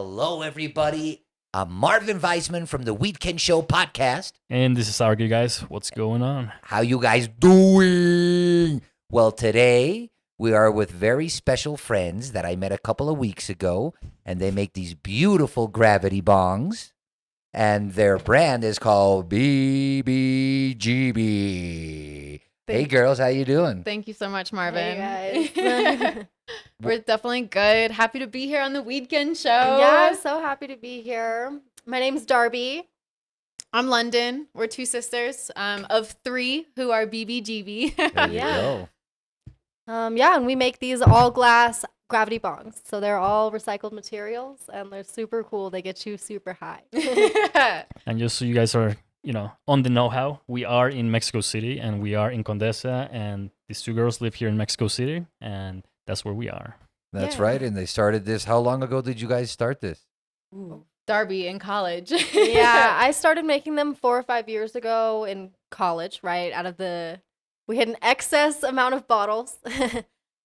Hello, everybody. I'm Marvin Weisman from the Weedkend Show podcast. And this is Argy, guys. What's going on? How you guys doing? Well, today we are with very special friends that I met a couple of weeks ago, and they make these beautiful gravity bongs, and their brand is called Bebegebie. Hey, girls, how you doing? Thank you so much, Marvin. Hey guys. We're definitely good. Happy to be here on the Weedkend show. Yeah, I'm so happy to be here. My name's Darby. I'm London. We're two sisters of three who are BBGB. There you Yeah. go. Yeah, and we make these all glass gravity bongs. So they're all recycled materials and they're super cool. They get you super high. And just so you guys are, on the know-how, we are in Mexico City and we are in Condesa, and these two girls live here in Mexico City, and that's where we are. That's Yeah. right. And they started this. How long ago did you guys start this? Darby in college. Yeah, I started making them 4 or 5 years ago in college, right? We had an excess amount of bottles.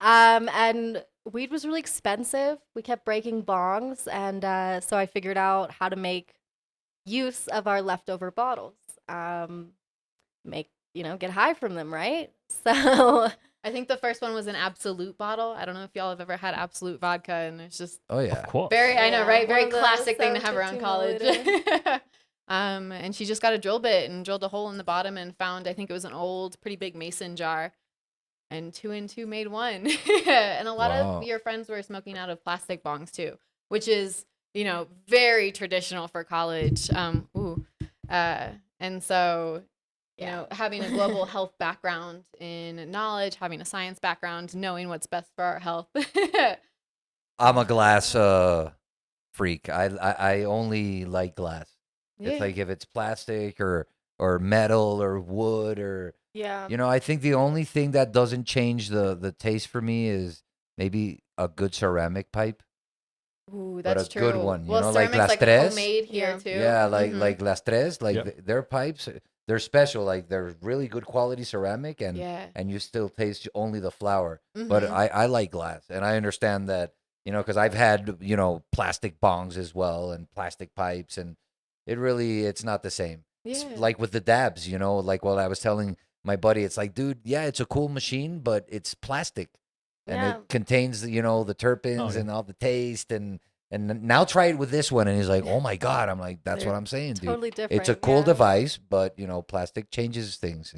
And weed was really expensive. We kept breaking bongs. And so I figured out how to make use of our leftover bottles. Get high from them, right? So I think the first one was an Absolute bottle. I don't know if y'all have ever had Absolute vodka, and it's just Oh, yeah. Of course. I know, Yeah, right? Very one of those classic thing to have around 750 college. And she just got a drill bit and drilled a hole in the bottom and found, I think it was an old, pretty big mason jar. And 2 and 2 made 1. And a lot Wow. of your friends were smoking out of plastic bongs too, which is, very traditional for college. And so, having a global health background in knowledge, having a science background, knowing what's best for our health. I'm a glass freak. I only like glass. It's like if it's plastic or metal or wood or yeah. I think the only thing that doesn't change the taste for me is maybe a good ceramic pipe. Ooh, But that's a true. good one, Well, like ceramic's Las like Tres. homemade here Yeah. too. Yeah, like Mhm. like Las Tres, like Yep. their pipes, they're special. Like they're really good quality ceramic, and Yeah. and you still taste only the flour. But Mhm. I like glass, and I understand that, because I've had, plastic bongs as well and plastic pipes, and it's not the same. It's Yeah. like with the dabs, like what I was telling my buddy, it's like, dude, yeah, it's a cool machine, but it's plastic, and Yeah. it contains, the terpenes yeah. and all the taste, and now try it with this one, and he's like, oh my god, I'm like, that's what They're I'm saying, dude. Totally different. It's a cool yeah. device, but plastic changes things.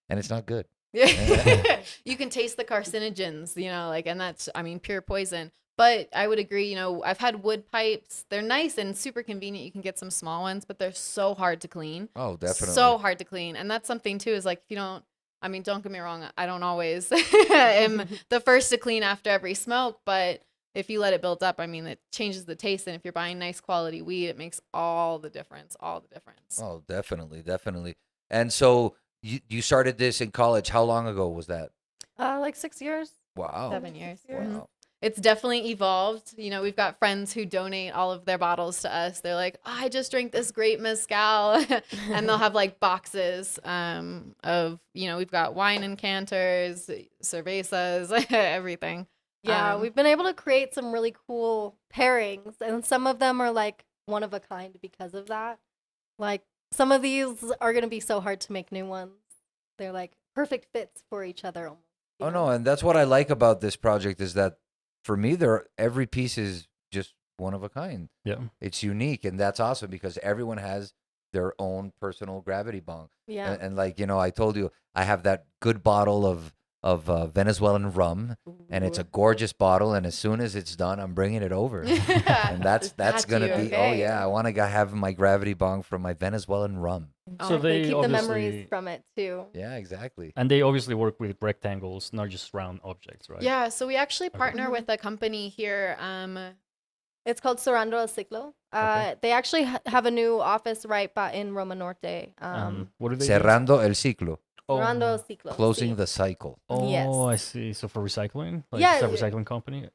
It's not good. Yeah. You can taste the carcinogens, and that's, pure poison. But I would agree, I've had wood pipes. They're nice and super convenient. You can get some small ones, but they're so hard to clean. Oh, definitely. So hard to clean. And that's something too, is like, if you don't, don't get me wrong, I don't always am the first to clean after every smoke, but if you let it build up, it changes the taste. And if you're buying nice quality weed, it makes all the difference. Oh, definitely. And so you started this in college. How long ago was that? Like 6 years. Wow. 7 years. Wow. Mhm. Wow. It's definitely evolved. We've got friends who donate all of their bottles to us. They're like, I just drank this great mezcal. And they'll have like boxes of, we've got wine encanters, cervezas, everything. Yeah, Um, we've been able to create some really cool pairings, and some of them are like one of a kind because of that. Like some of these are going to be so hard to make new ones. They're like perfect fits for each other almost. you Oh know? no, and that's what I like about this project is that for me, every piece is just one of a kind. Yeah. It's unique, and that's awesome because everyone has their own personal gravity bong. Yeah. And like I told you, I have that good bottle of Venezuelan rum, and it's a gorgeous bottle. And as soon as it's done, I'm bringing it over, and that's Got gonna you. be. Okay. Oh yeah, I want to have my gravity bong from my Venezuelan rum. So They they keep the memories obviously- from it too. Yeah, exactly. And they obviously work with rectangles, not just round objects, right? Yeah, so we actually partner Mhm. with a company here. It's called Cerrando el Ciclo. Okay. They actually have a new office right in Roma Norte. What do they do? Cerrando el ciclo, Cerrando el Ciclo. closing sí. the cycle. Oh, Yes. I see. So for recycling? Like, Yeah, it's a yeah. recycling company?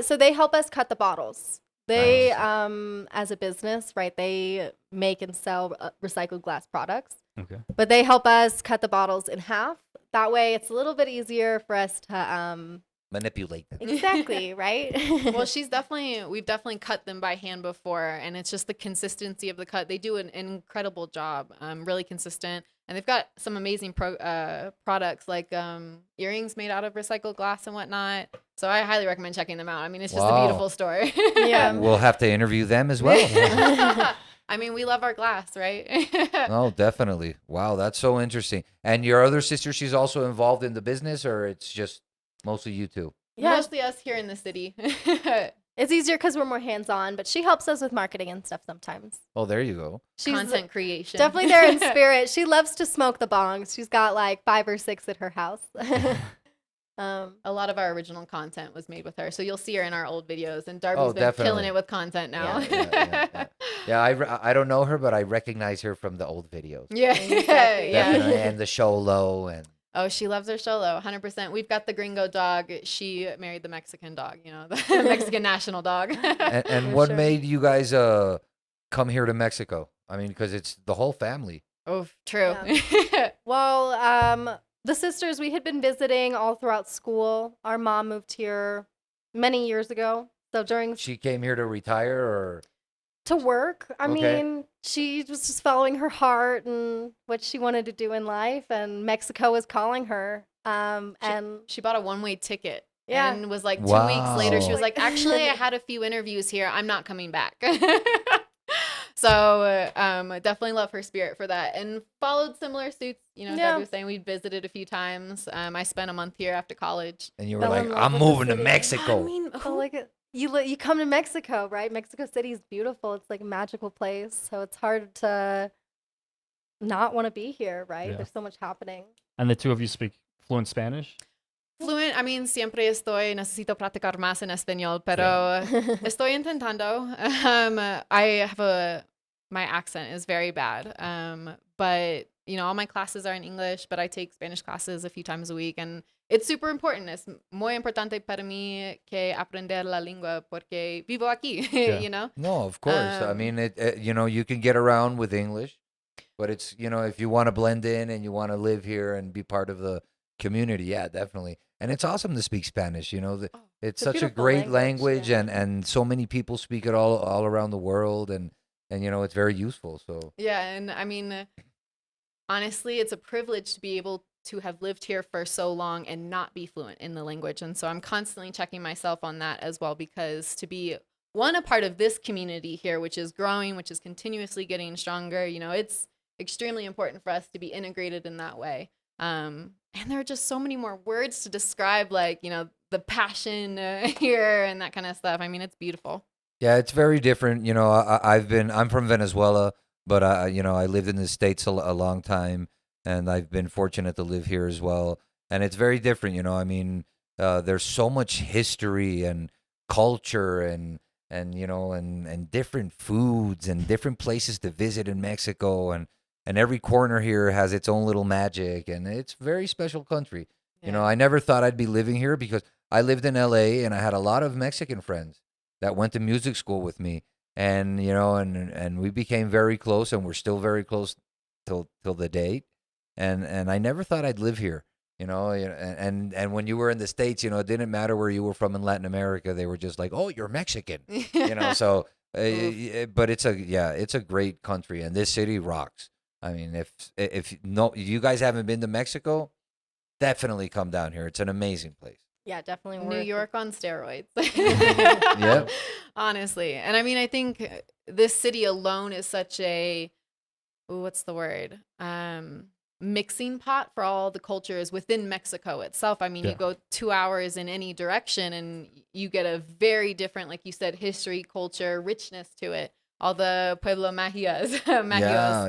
So they help us cut the bottles. They, Nice. as a business, right, they make and sell recycled glass products, Okay. but they help us cut the bottles in half. That way, it's a little bit easier for us to manipulate them. Exactly, right? Well, we've definitely cut them by hand before, and it's just the consistency of the cut. They do an incredible job, really consistent, and they've got some amazing products like earrings made out of recycled glass and whatnot. So I highly recommend checking them out. I mean, it's just a Wow. beautiful store. Yeah. We'll have to interview them as well. I mean, we love our glass, right? No, definitely. Wow, that's so interesting. And your other sister, she's also involved in the business, or it's just mostly you two? Yeah. Mostly us here in the city. It's easier because we're more hands-on, but she helps us with marketing and stuff sometimes. Oh, there you go. She's Content creation. definitely there in spirit. She loves to smoke the bongs. She's got like 5 or 6 at her house. A lot of our original content was made with her. So you'll see her in our old videos. And Darby's Oh, been definitely. killing it with content now. Yeah, I don't know her, but I recognize her from the old videos. Yeah. Exactly. Yeah. Definitely, and the show low and Oh, she loves her solo, 100%. We've got the gringo dog. She married the Mexican dog, the Mexican national dog. and For what sure. made you guys come here to Mexico? I mean, because it's the whole family. Oh, true. Well, the sisters, we had been visiting all throughout school. Our mom moved here many years ago. So during She came here to retire, or to work, I Okay. mean, she was just following her heart and what she wanted to do in life, and Mexico was calling her. And She bought a one-way ticket. Yeah. And was like 2 weeks later, she Wow. was like, actually, I had a few interviews here. I'm not coming back. So definitely love her spirit for that, and followed similar suits. Yeah. Debbie was saying we visited a few times. I spent a month here after college. and you were Fell like, in love I'm with the moving to city. Mexico. I mean, so like you come to Mexico, right? Mexico City is beautiful. It's like a magical place. So it's hard to not want to be here, right? Yeah. There's so much happening. And the two of you speak fluent Spanish? fluent. I mean, siempre necesito practicar más en español, pero estoy intentando. My accent is very bad. But all my classes are in English, but I take Spanish classes a few times a week, and it's super important. Es muy importante para mí que aprender la lengua porque vivo aquí, Yeah. No, of course. I Um, mean, you can get around with English, but it's, if you want to blend in and you want to live here and be part of the community, yeah, definitely. And it's awesome to speak Spanish. It's It's a such a beautiful great language, language, yeah. and so many people speak it all around the world, and it's very useful. So Yeah, and I mean, honestly, it's a privilege to be able to have lived here for so long and not be fluent in the language. And so I'm constantly checking myself on that as well, because to be a part of this community here, which is growing, which is continuously getting stronger, it's extremely important for us to be integrated in that way. And there are just so many more words to describe, like, the passion here and that kind of stuff. I mean, it's beautiful. yeah, it's very different. I'm from Venezuela, but I lived in the States a long time, and I've been fortunate to live here as well. And it's very different. I mean, there's so much history and culture and different foods and different places to visit in Mexico, and every corner here has its own little magic, and it's a very special country. Yeah. I never thought I'd be living here, because I lived in LA and I had a lot of Mexican friends that went to music school with me, and and we became very close, and we're still very close till the date. And I never thought I'd live here. And when you were in the States, it didn't matter where you were from in Latin America. They were just like, "Oh, you're Mexican," So, but it's a great country, and this city rocks. I mean, if you guys haven't been to Mexico, definitely come down here. It's an amazing place. Yeah, definitely. New worth York on steroids. Yep. Honestly. And I mean, I think this city alone is such what's the word? Mixing pot for all the cultures within Mexico itself. I mean, Yeah. you go 2 hours in any direction and you get a very different, like you said, history, culture, richness to it. All the Pueblo Magias.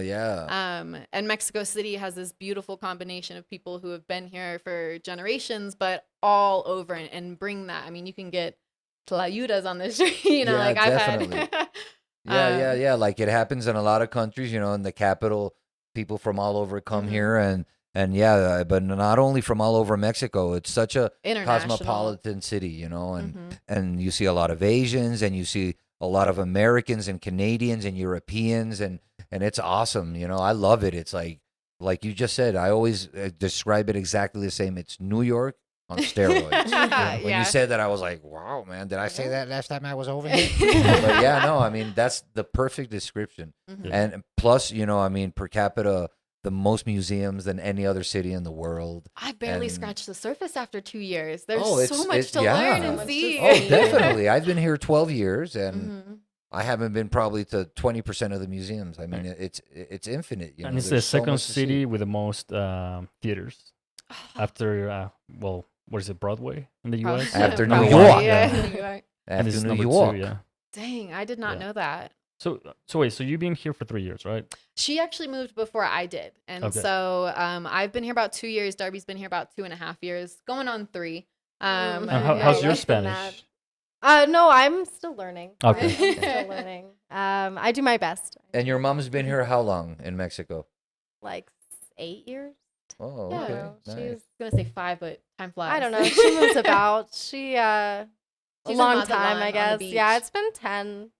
Yeah. And Mexico City has this beautiful combination of people who have been here for generations, but all over, and bring that. I mean, you can get tlayudas on the street, Yeah, like definitely. I've had. Yeah. Like it happens in a lot of countries, in the capital, people from all over come Mhm. here, and yeah, but not only from all over Mexico. It's such a International. cosmopolitan city, and Mhm. and you see a lot of Asians, and you see a lot of Americans and Canadians and Europeans, and it's awesome. I love it. It's like you just said. I always describe it exactly the same. It's New York on steroids. When Yeah. you said that, I was like, wow, man, did I say that last time I was over here? But yeah, no, I mean, that's the perfect description. Mhm. And plus, I mean, per capita, the most museums than any other city in the world. I barely And- scratched the surface after 2 years. There's Oh, so much to yeah. learn So and much to see. Oh, definitely. I've been here 12 years and Mhm. I haven't been probably to 20% of the museums. I mean, it's infinite. And it's the there's so second much to see. city with the most theaters after, what is it, Broadway in the Probably- U.S.? After New probably, York. Yeah. Yeah. New York. And After it's New number York. 2, yeah. Dang, I did not Yeah. know that. So wait, so you've been here for 3 years, right? She actually moved before I did. And Okay. so I've been here about 2 years. Darby's been here about 2.5 years, going on 3. And Yeah, how's your less than Spanish? No, I'm still learning. Okay. I'm still learning. I do my best. And your mom's been here how long in Mexico? Like 8 years. Oh, Yeah, okay. I Nice. was going to say 5, but time flies. I don't know. She moves about. She a She's in long Mazatlan time, on I the guess. Yeah, beach. it's been 10.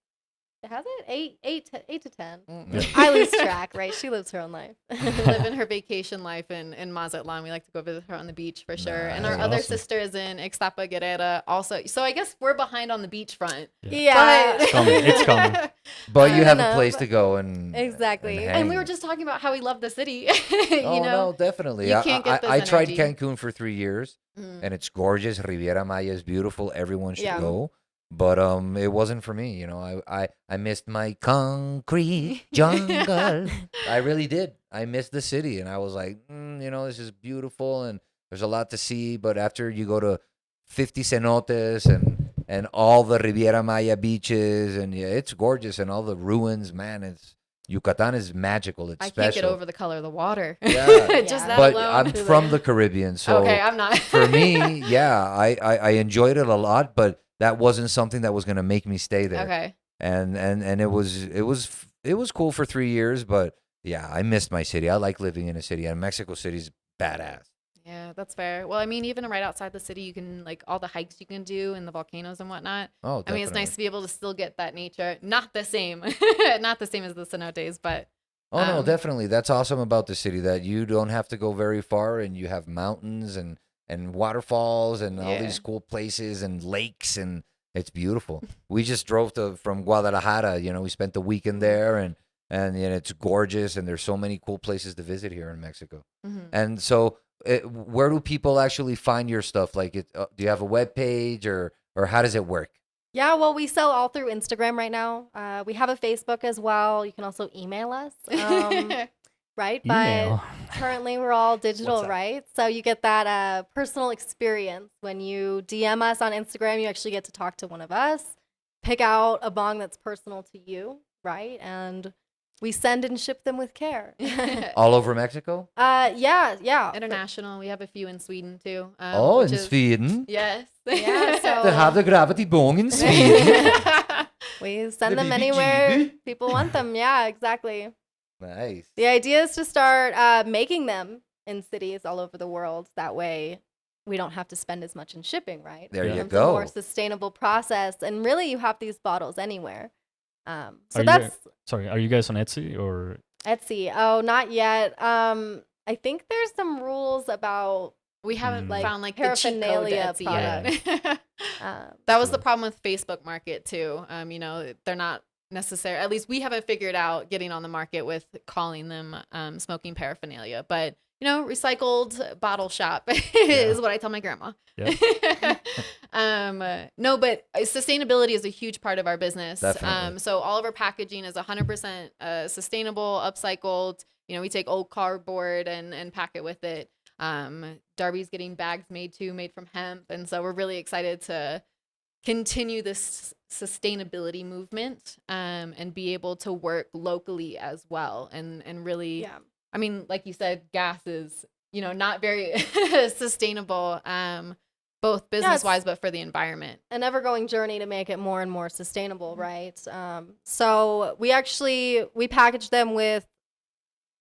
Has it? 8 to 10. Mm. I lose track, right? She lives her own life. Living her vacation life in Mazatlan. We like to go visit her on the beach for sure. And our Nice. other Awesome. sister is in Ixtapa, Guerrera also. So I guess we're behind on the beach front. Yeah. It's coming. It's coming. But you Fair have a enough. place to go and Exactly. And we hang. were just talking about how we love the city. Oh, no, definitely. you can't get this I tried energy. Cancun for 3 years, Mm. and it's gorgeous. Riviera Maya is beautiful. Everyone should Yeah. go. But it wasn't for me. I missed my concrete jungle. I really did. I missed the city, and I was like, this is beautiful, and there's a lot to see. But after you go to 50 cenotes and all the Riviera Maya beaches, and yeah, it's gorgeous, and all the ruins, man, Yucatan is magical. It's I special. can't get over the color of the water. Yeah. Just Yeah. that But alone. I'm from the Caribbean, so okay, I'm not. for me, yeah, I enjoyed it a lot, but that wasn't something that was gonna make me stay there. Okay. And it was cool for 3 years, but yeah, I missed my city. I like living in a city, and Mexico City's badass. Yeah, that's fair. Well, I mean, even right outside the city, you can like all the hikes you can do and the volcanoes and whatnot. Oh, I definitely. mean, it's nice to be able to still get that nature. Not the same, not the same as the cenotes, but Oh no, um, definitely. That's awesome about the city that you don't have to go very far, and you have mountains and waterfalls and all Yeah. these cool places and lakes, and it's beautiful. We just drove from Guadalajara. We spent the weekend there, and it's gorgeous, and there's so many cool places to visit here in Mexico. mhm. And so, where do people actually find your stuff? Like, do you have a web page, or how does it work? Yeah, well, we sell all through Instagram right now. We have a Facebook as well. You can also email us, right? Email. But currently we're all digital, What's that? right? So you get that personal experience. When you DM us on Instagram, you actually get to talk to one of us, pick out a bong that's personal to you, right? And we send and ship them with care. All over Mexico? Yeah. International. We have a few in Sweden too. Oh, which in is- Sweden. Yes. Yeah, so- They have the gravity bong in Sweden. We send The them Bebegebie. anywhere people want them. Yeah, exactly. Nice. The idea is to start making them in cities all over the world. That way, we don't have to spend as much in shipping, right? There Yeah. you It's a more go. sustainable process, and really, you have these bottles anywhere. So Are you that's Sorry, are you guys on Etsy or? Etsy. Oh, not yet. I think there's some rules about. We haven't Like found like the cheat code to paraphernalia Etsy yet. Um, That was the True. problem with Facebook Market too. They're not necessary. At least we haven't figured out getting on the market with calling them smoking paraphernalia. But recycled bottle shop is what I tell my grandma. No, but sustainability is a huge part of our business. Definitely. So all of our packaging is 100% sustainable, upcycled. We take old cardboard and pack it with it. Darby's getting bags made from hemp, and so we're really excited to continue this sustainability movement and be able to work locally as well, and really, yeah. I mean, like you said, gas is not very sustainable, both business wise but for the environment. An ever-going journey to make it more and more sustainable, right? So we package them with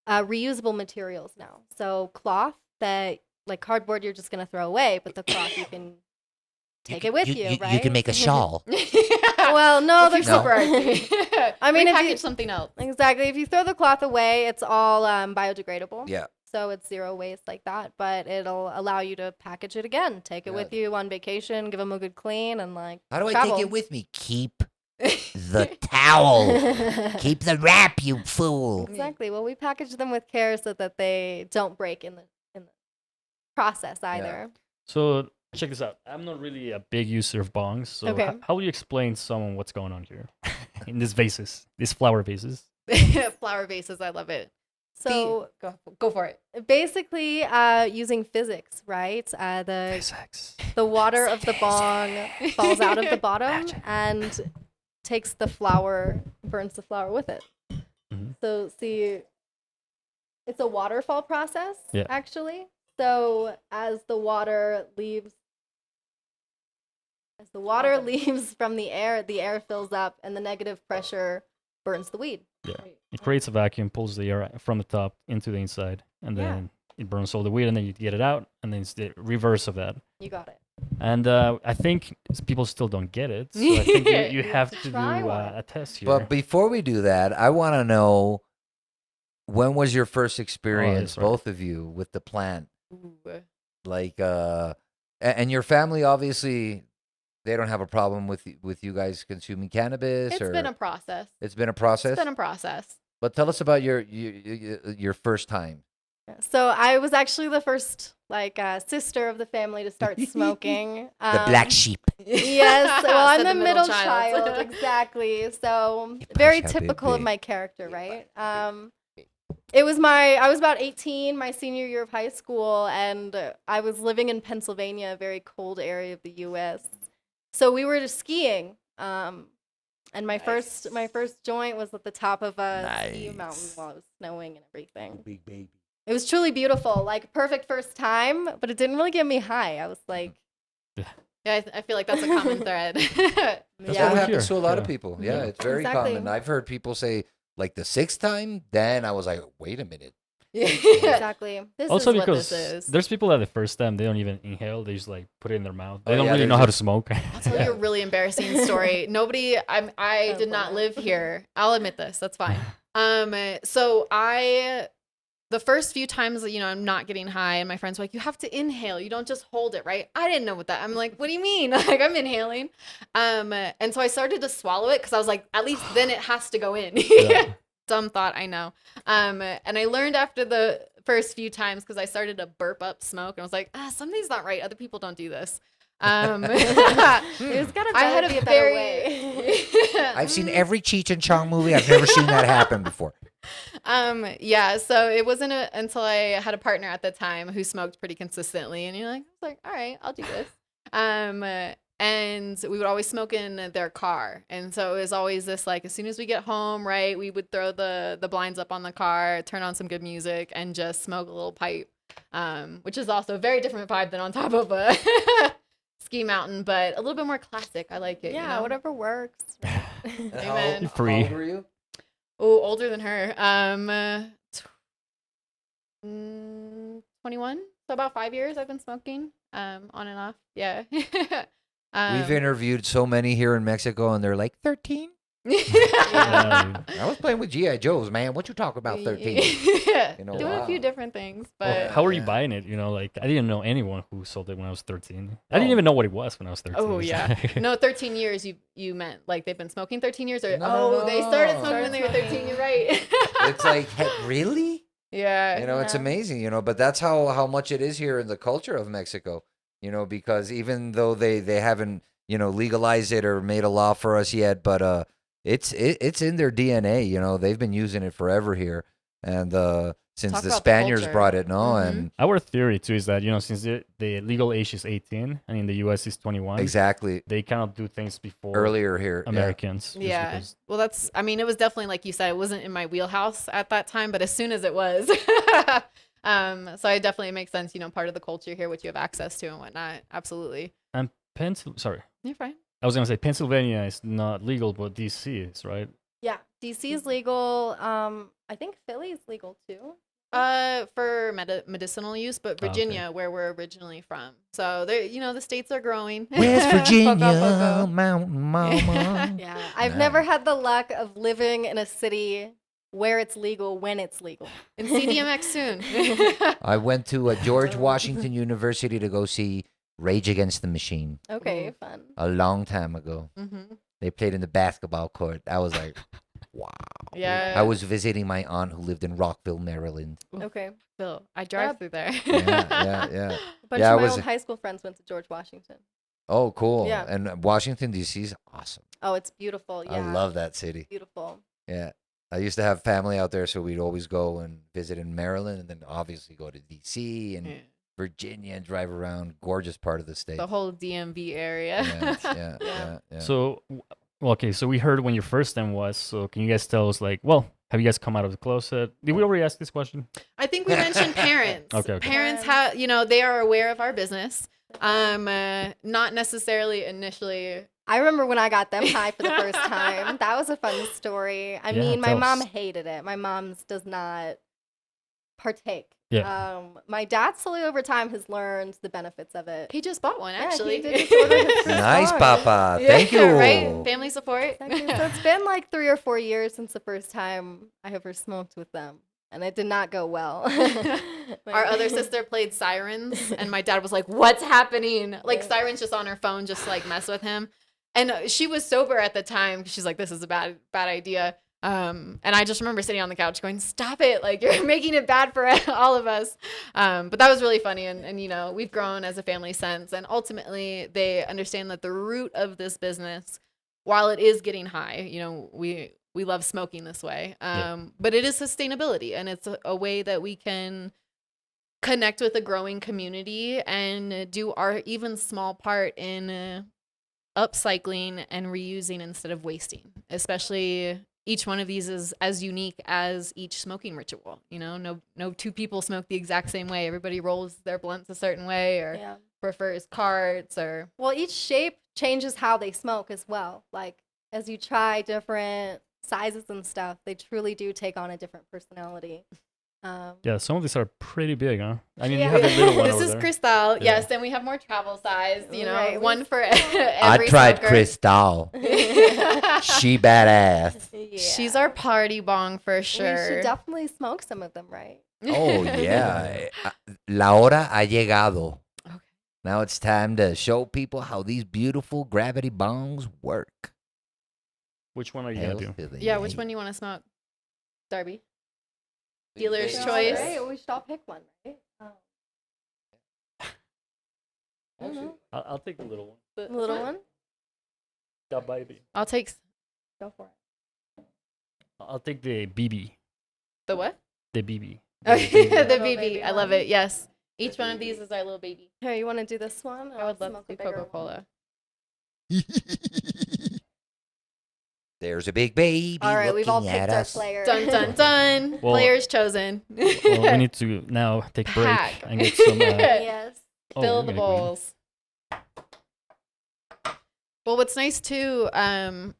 reusable materials now. So cloth that, like cardboard, you're just gonna throw away, but the cloth you can take it with you, right? You can make a shawl. Well, no, If you're there's No. super artsy. I mean, if you- package something else. Exactly. If you throw the cloth away, it's all biodegradable. Yeah. so it's zero waste like that. But it'll allow you to package it again, take it Yeah. with you on vacation, give them a good clean, and like How do I travel. take it with me? Keep the towel. Keep the wrap, you fool. Exactly. Well, we package them with care so that they don't break in the process either. So check this out. I'm not really a big user of bongs. So Okay. how would you explain to someone what's going on here in these vases, these flower vases? Flower vases, I love it. So Go for it. basically, using physics, right? Physics. The water of the bong falls out of the bottom and takes the flower, burns the flower with it. Mhm. So see, it's a waterfall process, Yeah. actually. So as the water leaves from the air fills up, and the negative pressure burns the weed. Yeah. It creates a vacuum, pulls the air from the top into the inside, and Yeah. then it burns all the weed, and then you get it out, and then it's the reverse of that. You got it. And I think people still don't get it. So I think you have to do try one. a test here. But before we do that, I want to know, when was your first experience, sorry. both of you, with the plant? Ooh. Like, and your family, obviously, they don't have a problem with you guys consuming cannabis? It's or been a process. It's been a process? It's been a process. But tell us about your first time. So I was actually the first sister of the family to start smoking. The black sheep. Yes, well, I'm Said the middle child. child, exactly. So You very push, happy typical of big. my character, right? I was about 18, my senior year of high school, and I was living in Pennsylvania, a very cold area of the U.S. So we were just skiing, and my first joint was at the top of a ski Nice. mountain while it was snowing and everything. Big baby. It was truly beautiful, like perfect first time, but it didn't really get me high. I was like, Yeah, I feel like that's a common thread. That's Yeah. what We're happens here. to a lot of Yeah. people. Yeah, it's very Exactly. common. I've heard people say, like, the sixth time, then I was like, wait a minute. exactly. This Also is what because this is. there's people that the first time they don't even inhale, they just like put it in their mouth. They Oh, don't yeah, really there's know how to this- smoke. I'll tell you a really embarrassing story. I did not live here. I'll admit this. That's fine. So the first few times, I'm not getting high, and my friends were like, you have to inhale. You don't just hold it, right? I didn't know what that. I'm like, what do you mean? Like, I'm inhaling. And so I started to swallow it because I was like, at least then it has to go in. Yeah. Dumb thought, I know. And I learned after the first few times because I started to burp up smoke, and I was like, something's not right. Other people don't do this. There's gotta I had be a a better very. way. I've seen every Cheech and Chong movie. I've never seen that happen before. Yeah, so it wasn't until I had a partner at the time who smoked pretty consistently, and I was like, all right, I'll do this. And we would always smoke in their car, and so it was always this, like, as soon as we get home, right, we would throw the blinds up on the car, turn on some good music, and just smoke a little pipe, which is also a very different vibe than on top of a ski mountain, but a little bit more classic. I like it. Yeah, whatever works. Amen. Free. How old were you? Oh, older than her. 21. So about 5 years I've been smoking. On and off. Yeah. We've interviewed so many here in Mexico, and they're like, 13? Yeah. I was playing with G.I. Joes, man. What you talk about 13? Yeah. You know, Doing a few wow. different things, Well, but how are you Yeah. buying it? Like, I didn't know anyone who sold it when I was 13. I didn't Oh. even know what it was when I was 13. oh yeah. No, 13 years. You meant like they've been smoking 13 years, or No, they started no. smoking when they were 13. You're right. It's like, hey, really? yeah. It's amazing, but that's how much it is here in the culture of Mexico, because even though they haven't, legalized it or made a law for us yet, but it's in their DNA, they've been using it forever here. And since Talk the about the Spaniards culture. brought it, Mhm. and Our theory, too, is that, since the legal age is 18 and in the U.S. is 21, exactly they cannot do things before earlier here. Americans. just Yeah. because- Well, it was definitely, like you said, it wasn't in my wheelhouse at that time, but as soon as it was, so it definitely makes sense, part of the culture here, what you have access to and whatnot. Absolutely. And Sorry. You're fine. I was going to say Pennsylvania is not legal, but D.C. is, right? Yeah, DC is legal. I think Philly is legal too. For medicinal use, but Oh, okay. Virginia, where we're originally from. So there, the states are growing. West Poco, Virginia, poco. Mountain Mama. Yeah, I've never had the luck of living in a city where it's legal, when it's legal. And CDMX soon. I went to George Washington University to go see Rage Against the Machine Okay, fun. a long time ago. Mm-hmm. They played in the basketball court. I was like, wow. Yeah. I was visiting my aunt who lived in Rockville, Maryland. Okay. Phil, I drive through there. Yeah. A bunch Yeah, I of my was- old high school friends went to George Washington. Oh, cool. Yeah. And Washington, D.C. is awesome. Oh, it's beautiful. Yeah. I love that city. Beautiful. Yeah. I used to have family out there, so we'd always go and visit in Maryland and then obviously go to D.C. and Yeah. Virginia and drive around. Gorgeous part of the state. The whole DMV area. Yeah. So, okay, so we heard when your first time was. So can you guys tell us, like, well, have you guys come out of the closet? Did we already ask this question? I think we mentioned parents. Okay. Parents have, they are aware of our business. Not necessarily initially. I remember when I got them high for the first time. That was a fun story. I Yeah, mean, my tell mom us. hated it. My mom does not partake. Yeah. My dad slowly over time has learned the benefits of it. He just bought one, Yeah, actually. he did just order his first Nice, one. Papa. Yeah, Thank you. Right? Family support. Exactly. So it's been like 3 or 4 years since the first time I ever smoked with them, and it did not go well. Our other sister played sirens, and my dad was like, "What's happening?" Like sirens just on her phone, just to, like mess with him. And she was sober at the time. She's like, "This is a bad idea." And I just remember sitting on the couch going, "Stop it! Like you're making it bad for all of us." But that was really funny, and we've grown as a family since. And ultimately, they understand that the root of this business, while it is getting high, we love smoking this way. But it is sustainability, and it's a way that we can connect with a growing community and do our even small part in upcycling and reusing instead of wasting. Especially each one of these is as unique as each smoking ritual. No two people smoke the exact same way. Everybody rolls their blunts a certain way or Yeah. prefers carts or Well, each shape changes how they smoke as well. Like as you try different sizes and stuff, they truly do take on a different personality. Yeah, some of these are pretty big, huh? I mean, Yeah. you have the little one this over is there. Cristal. Yeah. Yes, and we have more travel size, Right, one for I every tried smoker. Cristal. She badass. Yeah. She's our party bong for We sure. should definitely smoke some of them, right? Oh, yeah. La hora ha llegado. Okay. Now it's time to show people how these beautiful gravity bongs work. Which one are you Hell going to do? to the Yeah, which yay. one do you want to smoke? Darby? Big Dealer's baby. choice. Right? We should all pick one, right? I don't know. I'll take the little one. The little one? The baby. I'll take Go for it. I'll take the BB. the what? The BB. Oh, The the BB. Little BB. baby I love one. it. Yes. Each one of these is our little baby. Here, you want to do this one? I would love smoke to a do bigger Coca Cola. There's a big baby One. All right, we've all looking at picked our us. player. Dun dun dun. Well- Players chosen. Well, we need to now take a break Pack. and get some. Yes. Fill we're the gonna go in. bowls. Well, what's nice too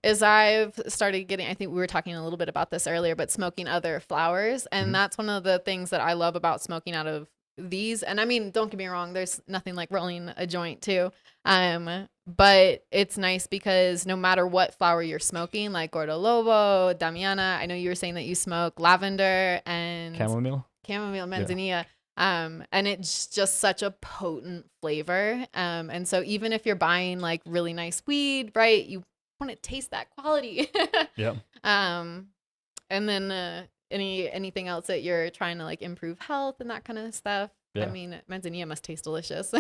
is I've started getting, I think we were talking a little bit about this earlier, but smoking other flowers. And Mhm. that's one of the things that I love about smoking out of these. And I mean, don't get me wrong, there's nothing like rolling a joint too. But it's nice because no matter what flower you're smoking, like Gordo Lobo, Damiana, I know you were saying that you smoke lavender and Chamomile. chamomile manzanilla. And it's just such a potent flavor. And so even if you're buying like really nice weed, right, you want to taste that quality. Yeah. And then anything else that you're trying to like improve health and that kind of stuff. Yeah. I mean, manzanilla must taste delicious.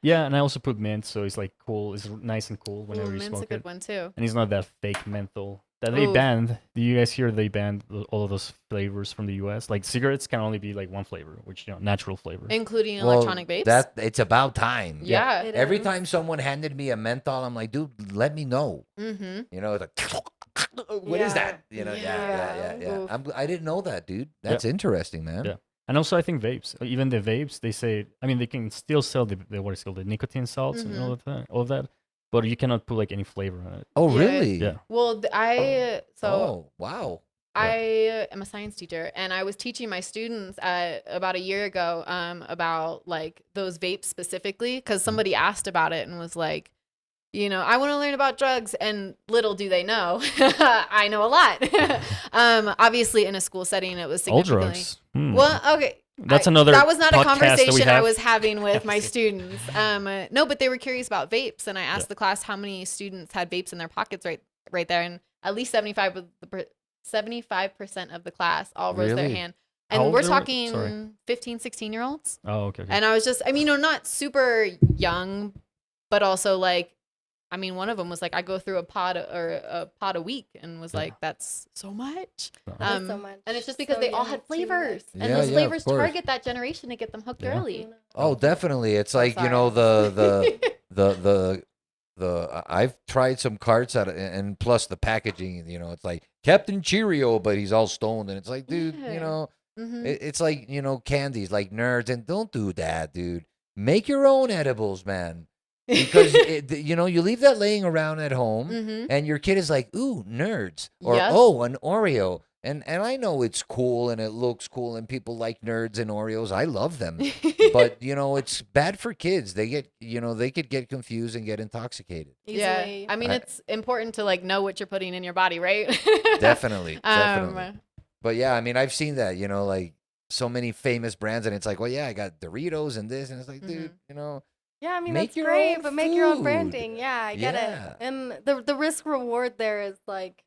Yeah, and I also put mint, so it's like cool. It's nice and cool Ooh, whenever you mint's smoke a good it. one too. And it's not that fake menthol that they Ooh. banned. Do you guys hear they banned all of those flavors from the U.S.? Like cigarettes can only be like one flavor, which natural flavor. Including Well, electronic vapes. It's about time. yeah. It Every is. time someone handed me a menthol, I'm like, dude, let me know. Mm-hmm. It's like, what is Yeah. that? Yeah. Oof. I didn't know that, dude. That's interesting, man. Yeah. And also, I think vapes, even the vapes, they say, I mean, they can still sell the what is called the nicotine salts and all of that, but you cannot put like any flavor on it. Oh, Yeah. really? Yeah. Well, Oh, wow. I am a science teacher, and I was teaching my students about a year ago about like those vapes specifically because somebody asked about it and was like, I want to learn about drugs, and little do they know, I know a lot. Obviously, in a school setting, it was All significantly. drugs. Well, okay. That's another. That was not a podcast that we conversation I have. was having with my Episode. students. No, but they were curious about vapes, and I asked the class how many students had vapes in their pockets right there, and at least 75% of the class all raised their Really? hand. How And old we're are we? talking Sorry. 15, 16-year-olds. Oh, okay. And I was just, not super young, but also like, one of them was like, I go through a pod a week, and was like, that's so much. That is so much. And it's just because So they all young, had too. flavors, and Yeah, those yeah, flavors of course. target that generation to get them hooked Yeah. early. Oh, definitely. It's like, sorry. the I've tried some carts and plus the packaging, it's like Captain Cheerio, but he's all stoned, and it's like, dude, Yeah. Mhm. it's like, candies like Nerds, and don't do that, dude. Make your own edibles, man. Because you leave that laying around at home, Mhm. and your kid is like, ooh, Nerds, or Yep. oh, an Oreo. And I know it's cool and it looks cool and people like Nerds and Oreos. I love them. But, it's bad for kids. They get, they could get confused and get intoxicated. Yeah. Easily. It's important to like know what you're putting in your body, right? Definitely. Definitely. Um, But yeah, I've seen that, like so many famous brands, and it's like, well, yeah, I got Doritos and this, and it's like, dude, Yeah, Make that's your great, own but make your own food. branding. Yeah, I get Yeah. it. And the risk reward there is like,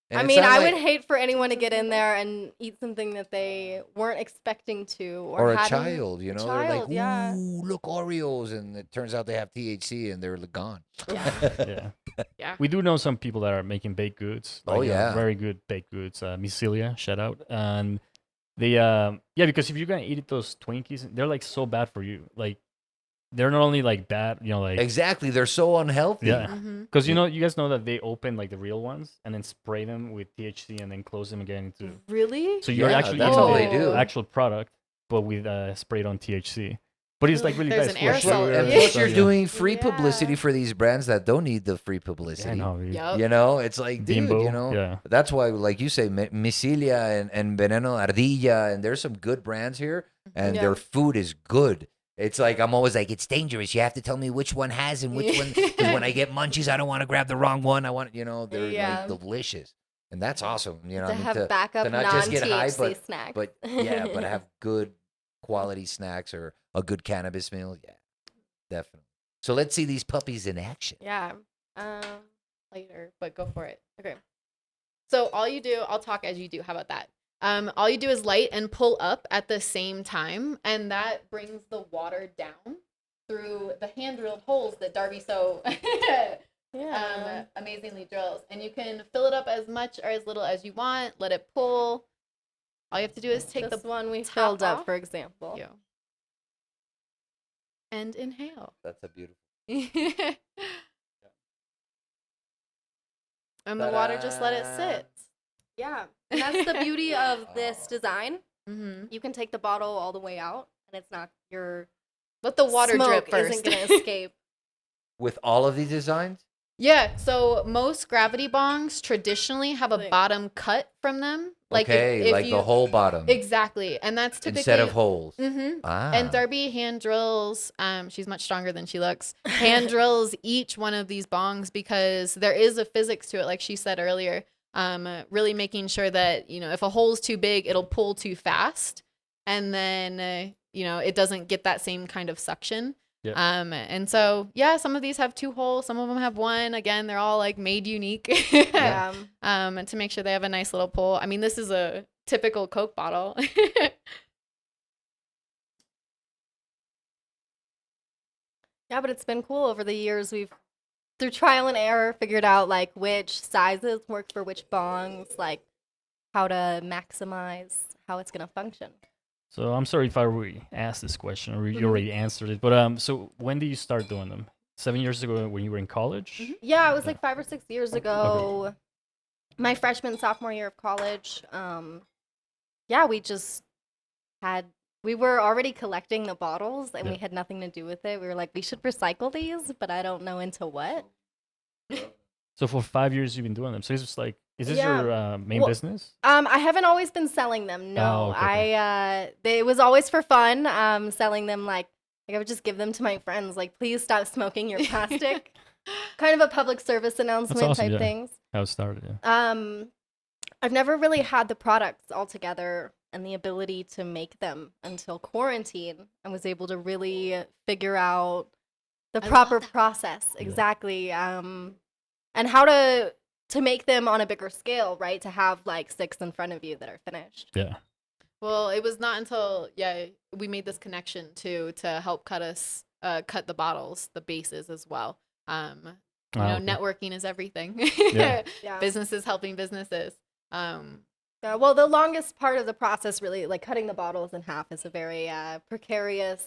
and I it's mean, not I like- would hate for anyone to get in there and eat something that they weren't expecting to, or a hadn't- child, they're like, child, yeah. ooh, look, Oreos, and it turns out they have THC and they're gone. Yeah. Yeah. We do know some people that are making baked goods. Oh, yeah. very good baked goods. Mycelia, shout out. And they, because if you're gonna eat those Twinkies, they're like so bad for you. Like, they're not only like bad, like Exactly. They're so unhealthy. yeah. Mhm. Because you guys know that they open like the real ones and then spray them with THC and then close them again into. Really? So you're Yeah, actually that's eating all they the do. actual product, but with sprayed on THC. But it's like really There's bad an for aerosol sure. And Yeah. plus, you're Yeah. doing free Yeah. publicity for these brands that don't need the free Yeah, publicity. I know. Yup. It's like, dude, Bimbo. Yeah. that's why, like you say, Misilia and Veneno Ardilla, and there's some good brands here, and Yeah. their food is good. It's like, I'm always like, it's dangerous. You have to tell me which one has and which one, because when I get munchies, I don't want to grab the wrong one. I want, they're Yeah. like delicious. And that's awesome. To have backup not just get high, non-THC snacks. but yeah, but have good quality snacks or a good cannabis meal. Yeah, definitely. So let's see these puppies in action. Yeah. Later, but go for it. Okay. So all you do, I'll talk as you do. How about that? All you do is light and pull up at the same time, and that brings the water down through the hand drilled holes that Darby so Yeah. amazingly drills. And you can fill it up as much or as little as you want. Let it pull. All you have to do is take This the one we top filled up, off. for example. you and inhale. That's a beautiful. And the water, just let it sit. Yeah. And that's the beauty of this design. Mm-hmm. You can take the bottle all the way out, and it's not your Let the water smoke drip first. isn't going to escape. With all of these designs? Yeah, so most gravity bongs traditionally have a Like- bottom cut from them. Like Okay, if like you, the whole bottom. Exactly, and that's typically Instead of holes. Mm-hmm. Ah. And Darby hand drills. She's much stronger than she looks. Hand drills each one of these bongs because there is a physics to it, like she said earlier. Really making sure that if a hole's too big, it'll pull too fast, and then it doesn't get that same kind of suction. Yep. And so some of these have 2 holes, some of them have 1. Again, they're all like made unique. Yeah. And to make sure they have a nice little pull. I mean, this is a typical Coke bottle. Yeah, but it's been cool over the years. We've, through trial and error, figured out like which sizes work for which bongs, like how to maximize how it's going to function. So I'm sorry if I already asked this question or you already answered it, but so when did you start doing them? 7 years ago when you were in college? Yeah, it was like 5 or 6 years ago. My freshman, sophomore year of college. Yeah, we were already collecting the bottles and we Yeah. had nothing to do with it. We were like, we should recycle these, but I don't know into what. So for 5 years you've been doing them. So it's just like, is this Yeah. your main Well, business? I haven't always been selling them. No, Oh, okay. it was always for fun. Selling them like Like I would just give them to my friends. Like, please stop smoking your plastic. Kind of a public service announcement awesome, type yeah. things. How it started. Yeah. I've never really had the products all together and the ability to make them until quarantine. I was able to really figure out the I proper love that. process exactly, and how to make them on a bigger scale, right? To have like 6 in front of you that are finished. Yeah. Well, it was not until we made this connection too to help cut the bottles, the bases as well. Okay. Networking is everything. Yeah. Yeah. Businesses helping businesses. Well, the longest part of the process, really, like cutting the bottles in half, is a very precarious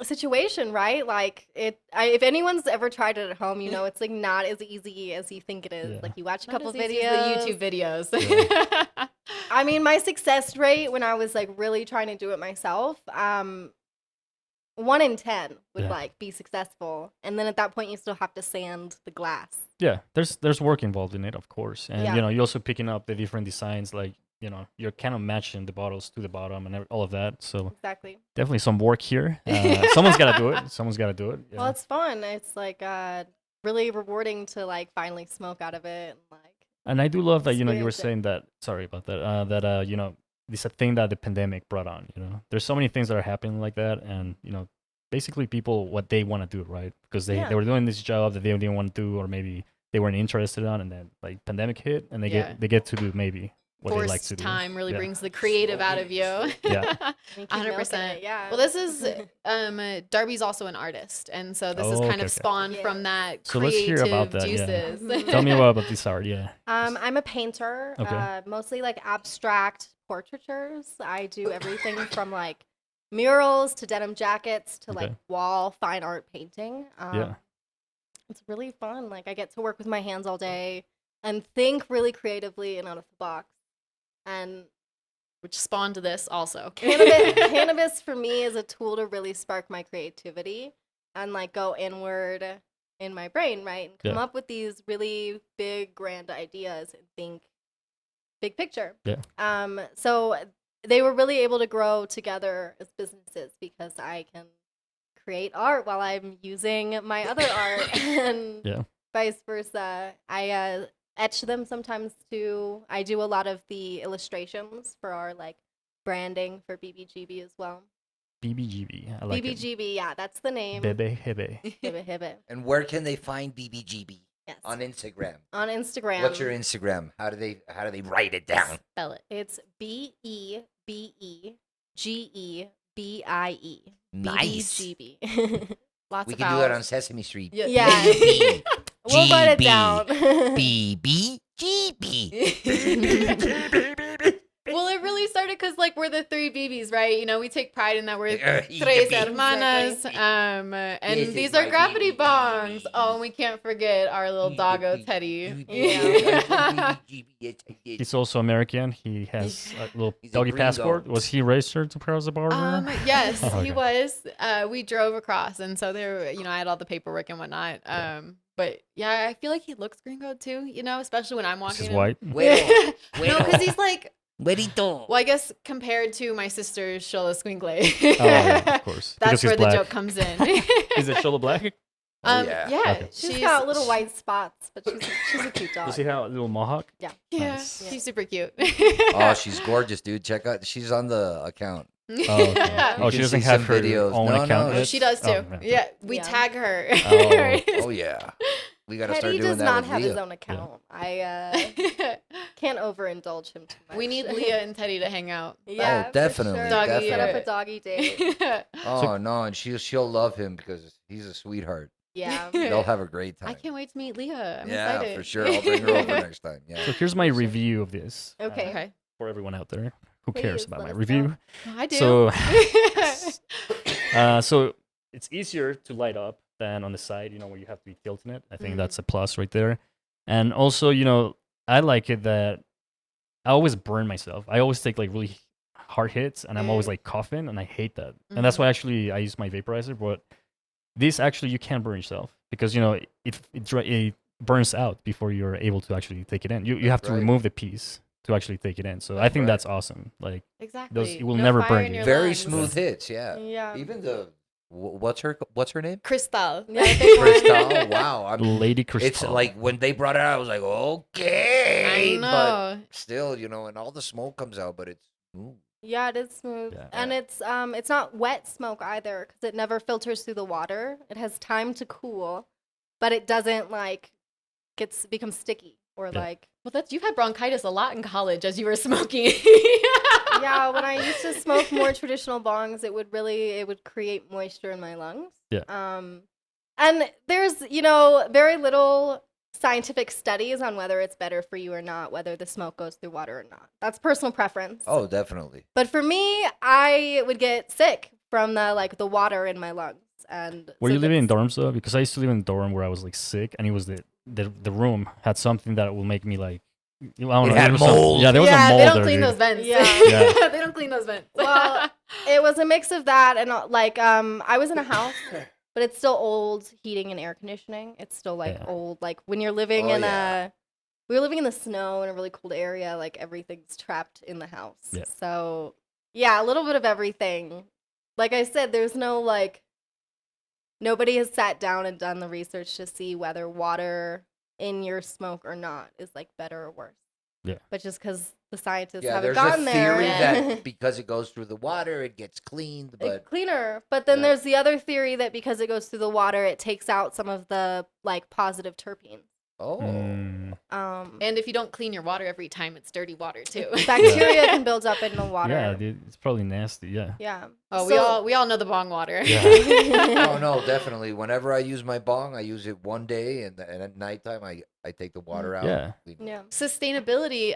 situation, right? Like if anyone's ever tried it at home, it's like not as easy as you think it is. Yeah. Like you watch a Not couple as easy as videos. the YouTube videos. I mean, my success rate when I was like really trying to do it myself, 1 in 10 would Yeah. like be successful, and then at that point you still have to sand the glass. Yeah, there's work involved in it, of course, and Yeah. you're also picking up the different designs, like you're kind of matching the bottles to the bottom and all of that. So Exactly. definitely some work here. Someone's got to do it. Someone's got to do it. Yeah. Well, it's fun. It's like really rewarding to like finally smoke out of it and like. And I do love that you were experience it. saying that. Sorry about that. This is a thing that the pandemic brought on. There's so many things that are happening like that, and basically people what they want to do, right? Because they Yeah. were doing this job that they didn't want to do, or maybe they weren't interested on, and then like pandemic hit, and they get to do maybe what they like to Forced do. time really Yeah. brings the creative out of you. Yeah. We keep 100%. milking it, yeah. Well, this is Darby's also an artist, and so this is Oh, kind okay, of okay. spawned Yeah. from that So let's hear creative about that, yeah. juices. Tell me about this art. Yeah. I'm a painter, Okay. mostly like abstract portraitures. I do everything from like murals to denim jackets to like Okay. wall fine art painting. Yeah. It's really fun. Like I get to work with my hands all day and think really creatively and out of the box. And Which spawned this also. cannabis for me is a tool to really spark my creativity and like go inward in my brain, right? And come Yeah. up with these really big, grand ideas and think big picture. Yeah. So they were really able to grow together as businesses because I can create art while I'm using my other art and Yeah. vice versa. I etch them sometimes too. I do a lot of the illustrations for our like branding for BBGB as well. BBGB. I like it. BBGB, yeah, that's the name. Bebegebie. Hibba hibba. And where can they find BBGB? Yes. On Instagram. On Instagram. What's your Instagram? How do they write it down? Spell it. It's BEBEGEBIE. Nice. BBGB. Lots We of can do that vowels. on Sesame Street. Yeah. Yeah. BB. We'll write it GB. down. BBGB. Well, it really started because like we're the 3 BBs, right? We take pride in that we're Exactly. tres hermanas. And This is these are my gravity BB. bongs. Oh, and we can't forget our little doggo Teddy. He's also American. He has a little He's a doggy gringo. passport. Was he registered to Pearls of Barber? Yes, Oh, he okay. was. We drove across, and so there, I had all the paperwork and whatnot. But yeah, I feel like he looks gringo too. Especially when I'm This walking. is him. white. Güero. No, because he's like. Güerito. Well, I guess compared to my sister's Shola Squinkle. Oh, yeah, of course. That's Because he's where the black. joke comes in. Is it Shola Black? Oh, yeah. Okay. She's got little white spots, but she's a cute dog. Does he have a little mohawk? Yeah, Nice. she's super cute. Oh, she's gorgeous, dude. Check out. She's on the account. Oh, okay. Yeah. Oh, You she can doesn't see have some her videos. own No, account no, yet? She does too. Oh, Yeah, we Yeah. tag her. Oh yeah. We gotta start Teddy doing does that not with have Leah. his own account. I can't overindulge him too much. We need Leah and Teddy to hang out. Yeah, for definitely, sure. Doggy, Set up yeah. a doggy date. Oh no, and she'll love him because he's a sweetheart. Yeah. They'll have a great time. I can't wait to meet Leah. I'm yeah, excited. for sure. I'll bring her over next time. Yeah. So here's my review of this. Okay. Okay. For everyone out there who cares Please about let my us review. know. I do. So it's easier to light up than on the side, where you have to be tilting it. I think Mhm. that's a plus right there. And also, I like it that I always burn myself. I always take like really hard hits, and I'm always like coughing, and I hate that. And that's why actually I use my vaporizer. But this actually you can't burn yourself because it burns out before you're able to actually take it in. You have to Right. remove the piece. to actually take it in. So I think Right. that's awesome. Like Exactly. it will No never fire burn in you. your Very lungs. smooth hits. Yeah. Yeah. Even the what's her name? Crystal. Yeah, the big one. Crystal. Wow. I mean, Lady Crystal. it's like when they brought it out, I was like, okay. I know. But still, and all the smoke comes out, but it's ooh. Yeah, it is smooth, Yeah. and it's not wet smoke either because it never filters through the water. It has time to cool, but it doesn't like become sticky or Yeah. like. Well, you've had bronchitis a lot in college as you were smoking. Yeah, when I used to smoke more traditional bongs, it would create moisture in my lungs. Yeah. And there's very little scientific studies on whether it's better for you or not, whether the smoke goes through water or not. That's personal preference. Oh, definitely. But for me, I would get sick from the water in my lungs. And Were so you living in that's- dorms though? Because I used to live in a dorm where I was like sick, and it was the room had something that will make me like. I don't It know, had there was some- mold. yeah, there was a yeah, mold they don't there, clean dude. those vents. Yeah. Yeah. They don't clean those vents. Well, it was a mix of that and I was in a house, but it's still old heating and air conditioning. It's still Yeah. old. Like when you're living Oh, in yeah. we were living in the snow in a really cold area. Like everything's trapped in the house. Yeah. So yeah, a little bit of everything. Like I said, there's no nobody has sat down and done the research to see whether water in your smoke or not is like better or worse. Yeah. But just because the scientists Yeah, haven't there's a gotten there. theory that because it goes through the water, it gets cleaned. But Cleaner. But then Yeah. there's the other theory that because it goes through the water, it takes out some of the positive terpenes. oh, And if you don't clean your water every time, it's dirty water too. Bacteria can build up in the water. Yeah, dude, it's probably nasty. Yeah. Yeah. Oh, So- we all know the bong water. Yeah. oh no, definitely. Whenever I use my bong, I use it one day, and at nighttime, I take the water out. Yeah. clean it. Yeah. Sustainability.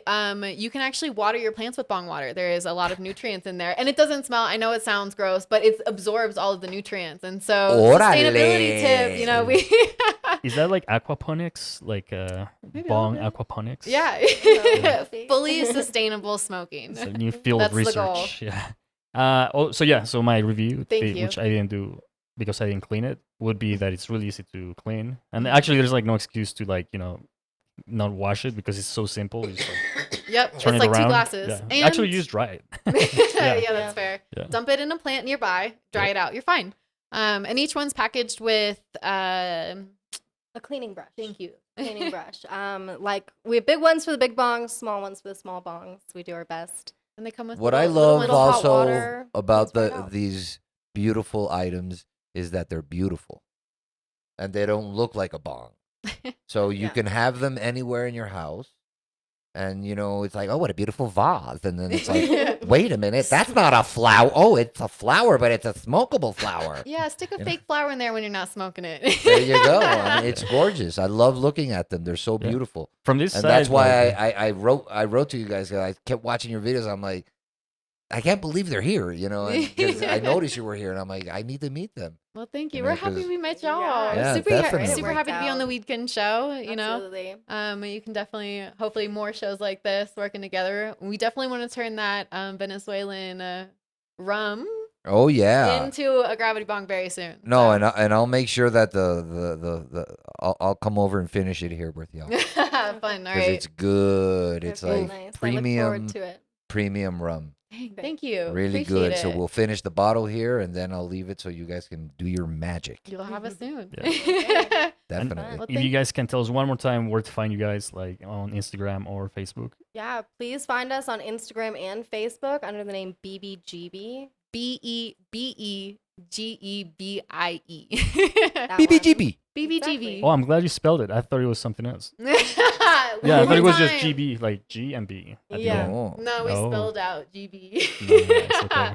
You can actually water your plants with bong water. There is a lot of nutrients in there, and it doesn't smell. I know it sounds gross, but it absorbs all of the nutrients. And so, sustainability tip. We. Is that like aquaponics? Like Maybe a bong little bit. aquaponics? Yeah, fully sustainable smoking. It's a new field That's of the goal. research. Yeah. So my review, Thank you. which I didn't do because I didn't clean it, would be that it's really easy to clean. And actually, there's like no excuse to not wash it because it's so simple. You just Yep, it's turn it like around. two glasses. Yeah. And Actually, you just dry it. yeah, that's fair. Yeah. Dump it in a plant nearby, dry it out. You're fine. And each one's packaged with. A cleaning brush. Thank you. Cleaning brush. We have big ones for the big bongs, small ones for the small bongs. We do our best. And they come with What I little love little hot also water, about rinse right out. these beautiful items is that they're beautiful, and they don't look like a bong. So you Yeah. can have them anywhere in your house, and it's like, oh, what a beautiful vase, and then it's like, wait a minute, that's not a flower. Oh, it's a flower, but it's a smokable flower. Yeah, stick a You know? fake flower in there when you're not smoking it. There you go. I mean, it's gorgeous. I love looking at them. They're so Yeah. beautiful. From this And side, that's why like, I wrote to you guys. 'Cause I kept watching your videos. I'm like, I can't believe they're here, because I noticed you were here, and I'm like, I need to meet them. Well, thank you. You We're know, happy 'cause- we met y'all. Yeah, super definitely. super happy to be on the Weedkend show. Absolutely. You can definitely, hopefully, more shows like this working together. We definitely want to turn that Venezuelan rum Oh yeah. into a gravity bong very soon. No, so. and I'll make sure that I'll come over and finish it here with y'all because Fun. All right. it's good. It's Very like nice. I look premium forward to it. premium rum. Thank you. Really Appreciate good. So it. we'll finish the bottle here, and then I'll leave it so you guys can do your magic. You'll have us soon. Yeah. Definitely. Well, if you guys can tell us one more time where to find you guys, like on Instagram or Facebook. Yeah, please find us on Instagram and Facebook under the name Bebegebie. Bebegebie. That BBGB. BBGB. Oh, I'm glad you spelled it. I thought it was something else. Yeah, Yeah, I thought it was just GB, like G and B. at the Yeah. end. Oh. No, we Oh. spelled out GB. Nice, okay.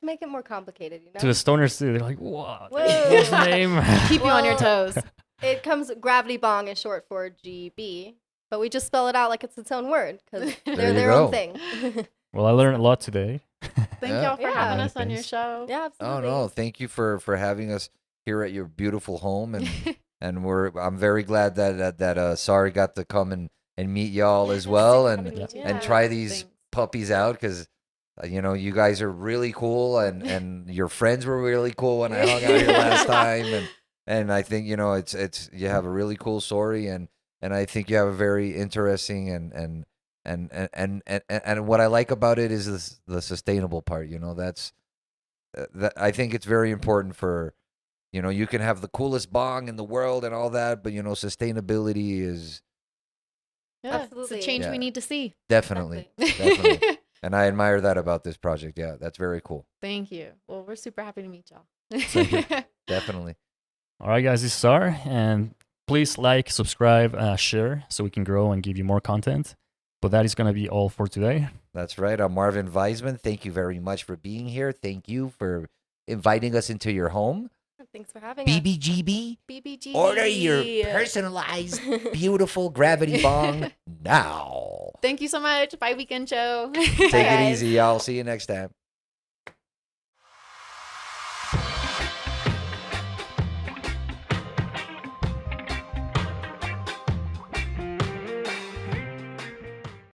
To make it more complicated, To the stoners too, they're like, what? Whoa. What's the name? Keep you on your Well- toes. It comes, Gravity Bong is short for GB, but we just spell it out like it's its own word because There they're you their go. own thing. Well, I learned a lot today. Thank Yeah. y'all for Yeah. having Many us on your things. show. Yeah, Oh absolutely. no! Thank you for having us here at your beautiful home, and I'm very glad that Sari got to come and meet y'all as well, and Yeah. try these Thanks. puppies out because you guys are really cool, and your friends were really cool when I hung out here last time, and I think it's you have a really cool story, and I think you have a very interesting and And what I like about it is the sustainable part. That's that I think it's very important for, you can have the coolest bong in the world and all that, but sustainability is Yeah, Absolutely. it's a change Yeah. we need to see. definitely, definitely. And I admire that about this project. Yeah, that's very cool. Thank you. Well, we're super happy to meet Thank you. y'all. Definitely. All right, guys, this is Sar, and please like, subscribe, share, so we can grow and give you more content. But that is gonna be all for today. That's right. I'm Marvin Weisman. Thank you very much for being here. Thank you for inviting us into your home. Thanks for having us. BBGB, BBG. order your personalized, beautiful gravity bong now. Thank you so much. Bye, Weekend Show. Take it easy, y'all. See you next time.